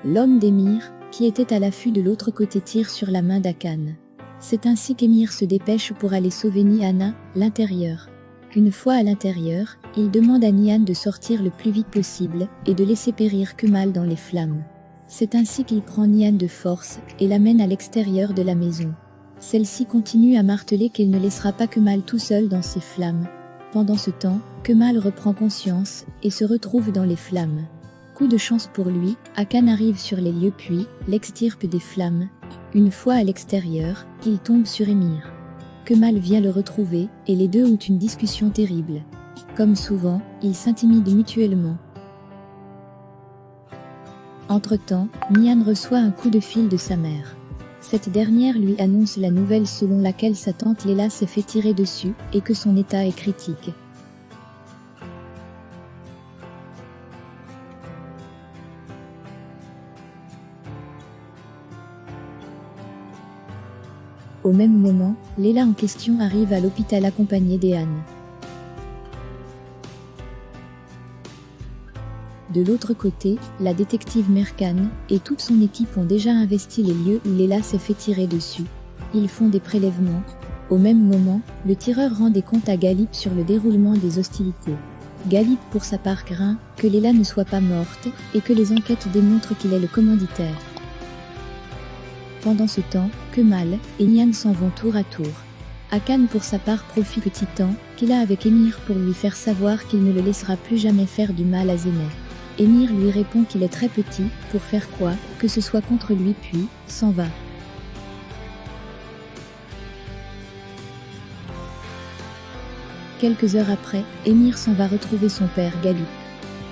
L'homme d'Émir, qui était à l'affût de l'autre côté, tire sur la main d'Akan. C'est ainsi qu'Émir se dépêche pour aller sauver Nihan, l'intérieur. Une fois à l'intérieur, il demande à Nihan de sortir le plus vite possible et de laisser périr Kemal dans les flammes. C'est ainsi qu'il prend Nihan de force et l'amène à l'extérieur de la maison. Celle-ci continue à marteler qu'elle ne laissera pas Kemal tout seul dans ces flammes. Pendant ce temps, Kemal reprend conscience et se retrouve dans les flammes. Coup de chance pour lui, Akan arrive sur les lieux puis l'extirpe des flammes. Une fois à l'extérieur, il tombe sur Émir. Kemal vient le retrouver et les deux ont une discussion terrible. Comme souvent, ils s'intimident mutuellement. Entre-temps, Nihan reçoit un coup de fil de sa mère. Cette dernière lui annonce la nouvelle selon laquelle sa tante Léla s'est fait tirer dessus et que son état est critique. Au même moment, Léla en question arrive à l'hôpital accompagnée d'Ehan. De l'autre côté, la détective Merkan et toute son équipe ont déjà investi les lieux où Léla s'est fait tirer dessus. Ils font des prélèvements. Au même moment, le tireur rend des comptes à Galip sur le déroulement des hostilités. Galip pour sa part craint que Léla ne soit pas morte et que les enquêtes démontrent qu'il est le commanditaire. Pendant ce temps, Kemal et Nihan s'en vont tour à tour. Akan pour sa part profite du petit temps qu'il a avec Émir pour lui faire savoir qu'il ne le laissera plus jamais faire du mal à Zeynep. Émir lui répond qu'il est très petit pour faire quoi que ce soit contre lui puis s'en va. Quelques heures après, Émir s'en va retrouver son père Galip.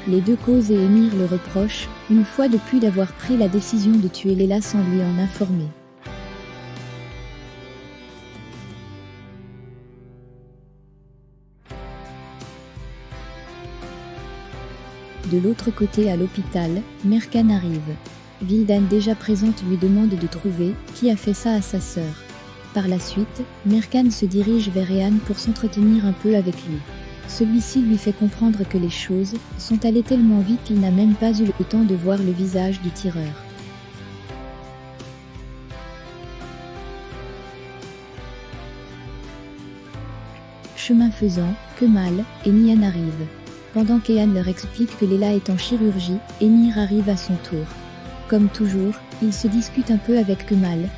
Les deux causent et Émir le reproche, une fois de plus d'avoir pris la décision de tuer Léla sans lui en informer. De l'autre côté à l'hôpital, Merkan arrive. Vildan déjà présente lui demande de trouver qui a fait ça à sa sœur. Par la suite, Merkan se dirige vers Ehan pour s'entretenir un peu avec lui. Celui-ci lui fait comprendre que les choses sont allées tellement vite qu'il n'a même pas eu le temps de voir le visage du tireur. Chemin faisant, Kemal et Nihan arrivent. Pendant qu'Ehan leur explique que Léla est en chirurgie, Émir arrive à son tour. Comme toujours, il se discute un peu avec Kemal.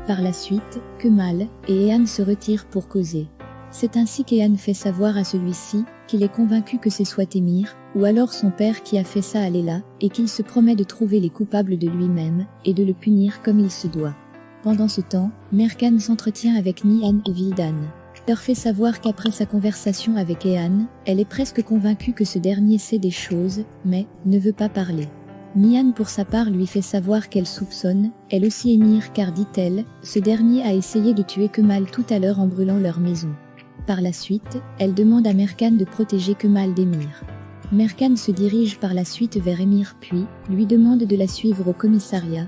Par la suite, Kemal et Ehan se retirent pour causer. C'est ainsi qu'Ehan fait savoir à celui-ci qu'il est convaincu que c'est soit Émir, ou alors son père qui a fait ça à Léla, et qu'il se promet de trouver les coupables de lui-même, et de le punir comme il se doit. Pendant ce temps, Merkan s'entretient avec Nihan et Vildan. Leur fait savoir qu'après sa conversation avec Ehan, elle est presque convaincue que ce dernier sait des choses, mais ne veut pas parler. Nihan pour sa part lui fait savoir qu'elle soupçonne, elle aussi Émir car dit-elle, ce dernier a essayé de tuer Kemal tout à l'heure en brûlant leur maison. Par la suite, elle demande à Merkan de protéger Kemal d'Émir. Merkan se dirige par la suite vers Émir puis lui demande de la suivre au commissariat.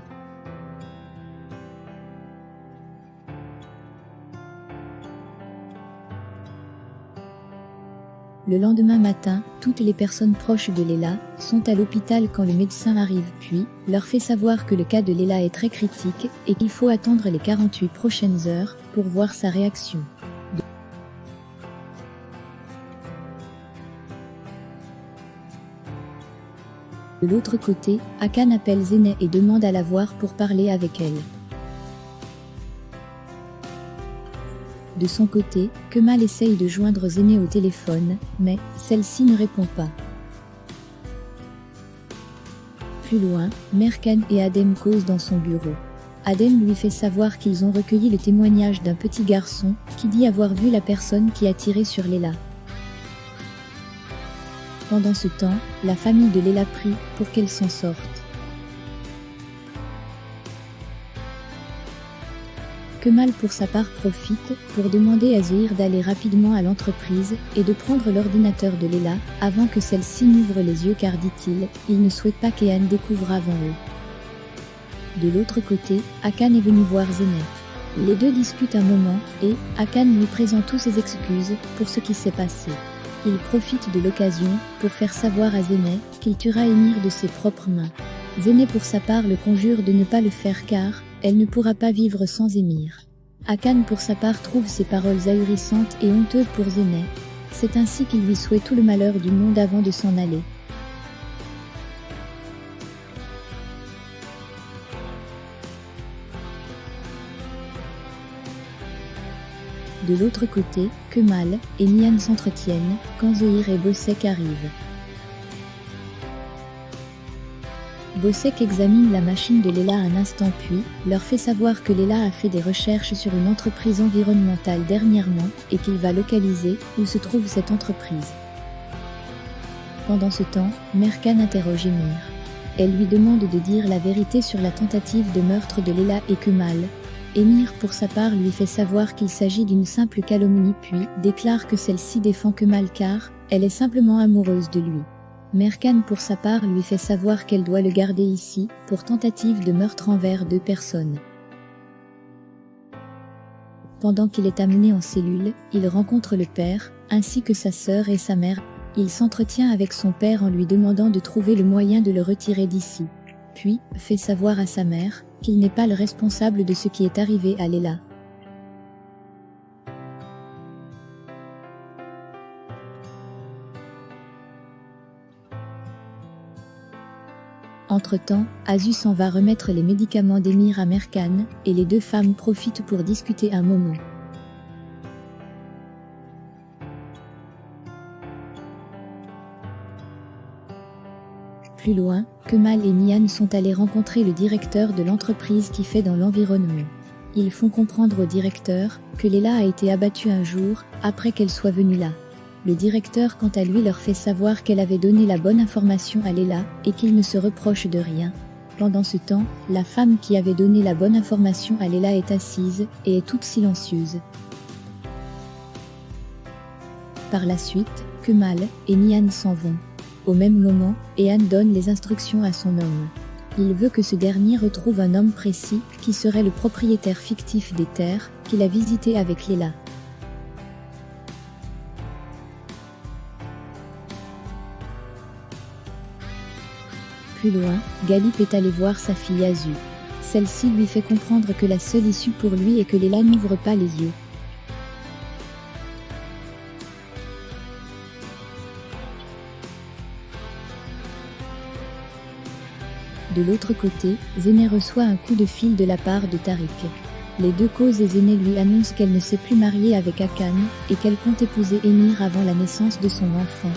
Le lendemain matin, toutes les personnes proches de Léla sont à l'hôpital quand le médecin arrive puis leur fait savoir que le cas de Léla est très critique et qu'il faut attendre les 48 prochaines heures pour voir sa réaction. De l'autre côté, Akan appelle Zeynep et demande à la voir pour parler avec elle. De son côté, Kemal essaye de joindre Zeynep au téléphone, mais celle-ci ne répond pas. Plus loin, Merkan et Adem causent dans son bureau. Adem lui fait savoir qu'ils ont recueilli le témoignage d'un petit garçon qui dit avoir vu la personne qui a tiré sur Léla. Pendant ce temps, la famille de Léla prie pour qu'elle s'en sorte. Kemal pour sa part profite pour demander à Zehir d'aller rapidement à l'entreprise et de prendre l'ordinateur de Léla avant que celle-ci n'ouvre les yeux car dit-il, il ne souhaite pas qu'Ehan découvre avant eux. De l'autre côté, Akan est venu voir Zeynep. Les deux discutent un moment, et Akan lui présente toutes ses excuses pour ce qui s'est passé. Il profite de l'occasion pour faire savoir à Zeynep qu'il tuera Émir de ses propres mains. Zeynep pour sa part le conjure de ne pas le faire car elle ne pourra pas vivre sans Émir. Akan pour sa part trouve ces paroles ahurissantes et honteuses pour Zeynep. C'est ainsi qu'il lui souhaite tout le malheur du monde avant de s'en aller. De l'autre côté, Kemal et Nihan s'entretiennent quand Zohir et Bossek arrivent. Bossek examine la machine de Leila un instant puis leur fait savoir que Leila a fait des recherches sur une entreprise environnementale dernièrement et qu'il va localiser où se trouve cette entreprise. Pendant ce temps, Merkan interroge Émir. Elle lui demande de dire la vérité sur la tentative de meurtre de Leila et Kemal. Émir pour sa part lui fait savoir qu'il s'agit d'une simple calomnie puis déclare que celle-ci défend Kemal car elle est simplement amoureuse de lui. Merkan pour sa part lui fait savoir qu'elle doit le garder ici pour tentative de meurtre envers deux personnes. Pendant qu'il est amené en cellule, il rencontre le père, ainsi que sa sœur et sa mère. Il s'entretient avec son père en lui demandant de trouver le moyen de le retirer d'ici. Puis, fait savoir à sa mère qu'il n'est pas le responsable de ce qui est arrivé à Leila. Entre-temps, Azu s'en va remettre les médicaments d'Émir à Merkan, et les deux femmes profitent pour discuter un moment. Plus loin, Kemal et Nihan sont allés rencontrer le directeur de l'entreprise qui fait dans l'environnement. Ils font comprendre au directeur que Leila a été abattue un jour après qu'elle soit venue là. Le directeur quant à lui leur fait savoir qu'elle avait donné la bonne information à Leila et qu'il ne se reproche de rien. Pendant ce temps, la femme qui avait donné la bonne information à Leila est assise et est toute silencieuse. Par la suite, Kemal et Nihan s'en vont. Au même moment, Ehan donne les instructions à son homme. Il veut que ce dernier retrouve un homme précis, qui serait le propriétaire fictif des terres, qu'il a visité avec Leila. Plus loin, Galip est allé voir sa fille Azu. Celle-ci lui fait comprendre que la seule issue pour lui est que Leila n'ouvre pas les yeux. De l'autre côté, Zeynep reçoit un coup de fil de la part de Tariq. Les deux causent et Zeynep lui annonce qu'elle ne s'est plus mariée avec Akan et qu'elle compte épouser Émir avant la naissance de son enfant.